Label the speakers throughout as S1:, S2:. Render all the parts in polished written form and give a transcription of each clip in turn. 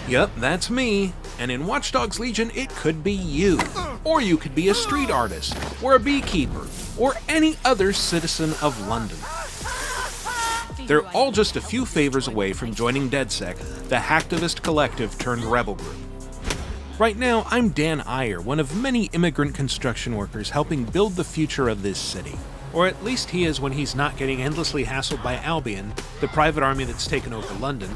S1: Yep, that's me. And in Watch Dogs Legion, it could be you. Or you could be a street artist, or a beekeeper, or any other citizen of London. They're all just a few favors away from joining DedSec, the hacktivist collective turned rebel group. Right now, I'm Dan Iyer, one of many immigrant construction workers helping build the future of this city. Or at least he is when he's not getting endlessly hassled by Albion, the private army that's taken over London,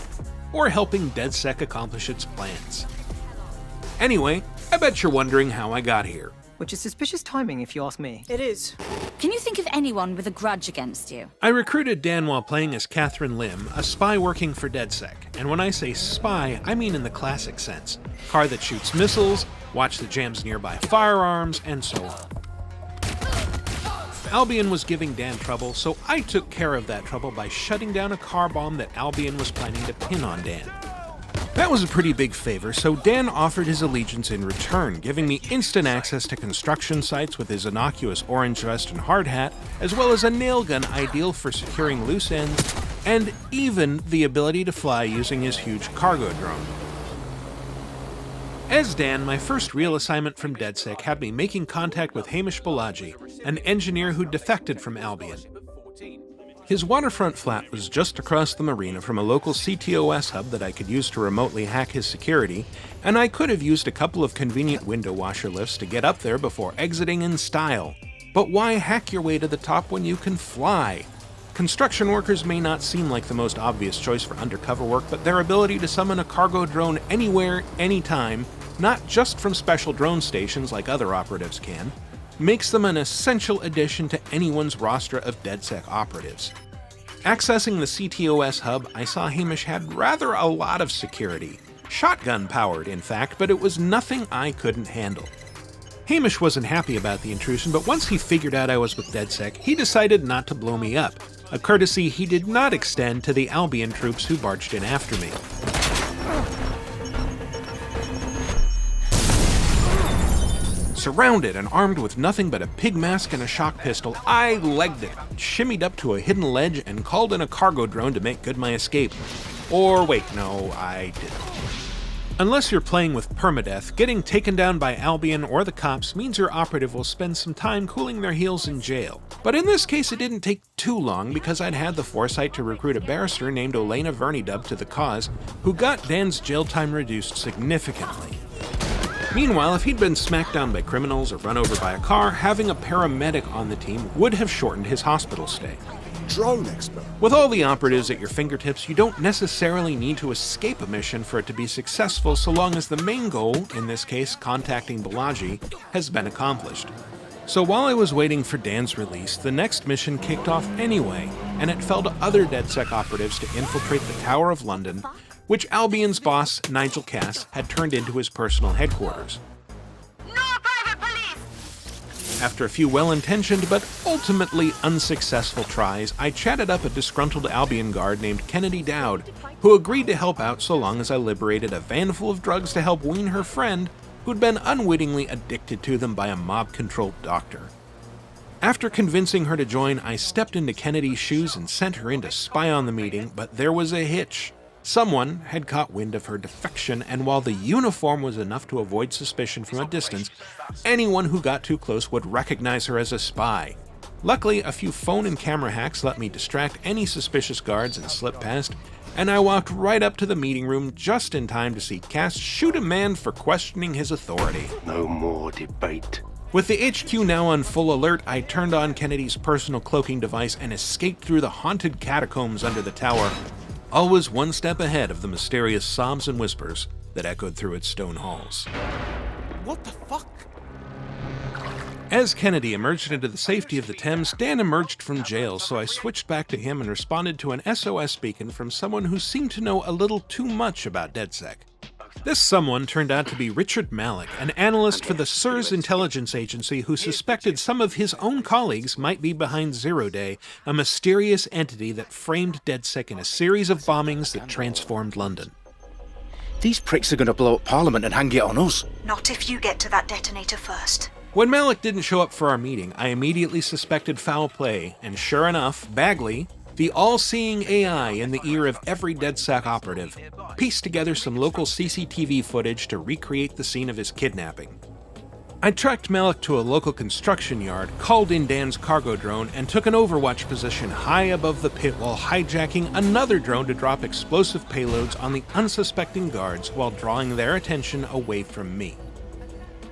S1: or helping DedSec accomplish its plans. Anyway, I bet you're wondering how I got here.
S2: Which is suspicious timing, if you ask me.
S3: It is.
S4: Can you think of anyone with a grudge against you?
S1: I recruited Dan while playing as Catherine Lim, a spy working for DedSec. And when I say spy, I mean in the classic sense. Car that shoots missiles, watch that jams nearby firearms, and so on. Albion was giving Dan trouble, so I took care of that trouble by shutting down a car bomb that Albion was planning to pin on Dan. That was a pretty big favor, so Dan offered his allegiance in return, giving me instant access to construction sites with his innocuous orange vest and hard hat, as well as a nail gun ideal for securing loose ends, and even the ability to fly using his huge cargo drone. As Dan, my first real assignment from DedSec had me making contact with Hamish Balaji, an engineer who defected from Albion. His waterfront flat was just across the marina from a local CTOS hub that I could use to remotely hack his security, and I could have used a couple of convenient window washer lifts to get up there before exiting in style. But why hack your way to the top when you can fly? Construction workers may not seem like the most obvious choice for undercover work, but their ability to summon a cargo drone anywhere, anytime, not just from special drone stations like other operatives can, makes them an essential addition to anyone's roster of DedSec operatives. Accessing the CTOS hub, I saw Hamish had rather a lot of security. Shotgun-powered, in fact, but it was nothing I couldn't handle. Hamish wasn't happy about the intrusion, but once he figured out I was with DedSec, he decided not to blow me up, a courtesy he did not extend to the Albion troops who barged in after me. Surrounded and armed with nothing but a pig mask and a shock pistol, I legged it, shimmied up to a hidden ledge, and called in a cargo drone to make good my escape. Or wait, no, I didn't. Unless you're playing with permadeath, getting taken down by Albion or the cops means your operative will spend some time cooling their heels in jail. But in this case it didn't take too long because I'd had the foresight to recruit a barrister named Elena Vernidub to the cause, who got Dan's jail time reduced significantly. Meanwhile, if he'd been smacked down by criminals or run over by a car, having a paramedic on the team would have shortened his hospital stay.
S5: Drone expert.
S1: With all the operatives at your fingertips, you don't necessarily need to escape a mission for it to be successful so long as the main goal, in this case contacting Balaji, has been accomplished. So while I was waiting for Dan's release, the next mission kicked off anyway, and it fell to other DedSec operatives to infiltrate the Tower of London, which Albion's boss, Nigel Cass, had turned into his personal headquarters.
S6: No private police!
S1: After a few well-intentioned but ultimately unsuccessful tries, I chatted up a disgruntled Albion guard named Kennedy Dowd, who agreed to help out so long as I liberated a van full of drugs to help wean her friend, who'd been unwittingly addicted to them by a mob-controlled doctor. After convincing her to join, I stepped into Kennedy's shoes and sent her in to spy on the meeting, but there was a hitch. Someone had caught wind of her defection, and while the uniform was enough to avoid suspicion from a distance, anyone who got too close would recognize her as a spy. Luckily, a few phone and camera hacks let me distract any suspicious guards and slip past, and I walked right up to the meeting room just in time to see Cass shoot a man for questioning his authority.
S5: No more debate.
S1: With the HQ now on full alert, I turned on Kennedy's personal cloaking device and escaped through the haunted catacombs under the tower, always one step ahead of the mysterious sobs and whispers that echoed through its stone halls.
S3: What the fuck?
S1: As Kennedy emerged into the safety of the Thames, Dan emerged from jail, so I switched back to him and responded to an SOS beacon from someone who seemed to know a little too much about DedSec. This someone turned out to be Richard Malik, an analyst for the SIRS intelligence agency who suspected some of his own colleagues might be behind Zero Day, a mysterious entity that framed DedSec in a series of bombings that transformed London.
S7: These pricks are going to blow up Parliament and hang it on us.
S6: Not if you get to that detonator first.
S1: When Malik didn't show up for our meeting, I immediately suspected foul play, and sure enough, Bagley, The all-seeing AI in the ear of every DedSec operative pieced together some local CCTV footage to recreate the scene of his kidnapping. I tracked Malik to a local construction yard, called in Dan's cargo drone, and took an overwatch position high above the pit while hijacking another drone to drop explosive payloads on the unsuspecting guards while drawing their attention away from me.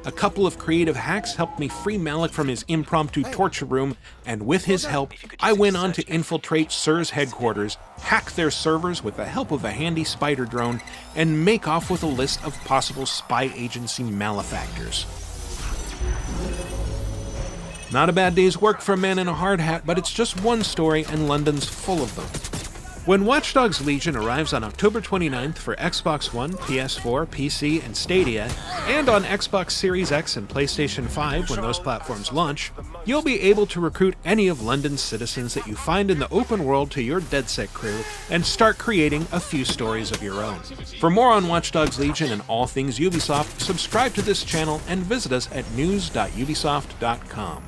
S1: A couple of creative hacks helped me free Malik from his impromptu torture room, and with his help, I went on to infiltrate SIR's headquarters, hack their servers with the help of a handy spider drone, and make off with a list of possible spy agency malefactors. Not a bad day's work for a man in a hard hat, but it's just one story and London's full of them. When Watch Dogs Legion arrives on October 29th for Xbox One, PS4, PC, and Stadia, and on Xbox Series X and PlayStation 5 when those platforms launch, you'll be able to recruit any of London's citizens that you find in the open world to your DedSec crew and start creating a few stories of your own. For more on Watch Dogs Legion and all things Ubisoft, subscribe to this channel and visit us at news.ubisoft.com.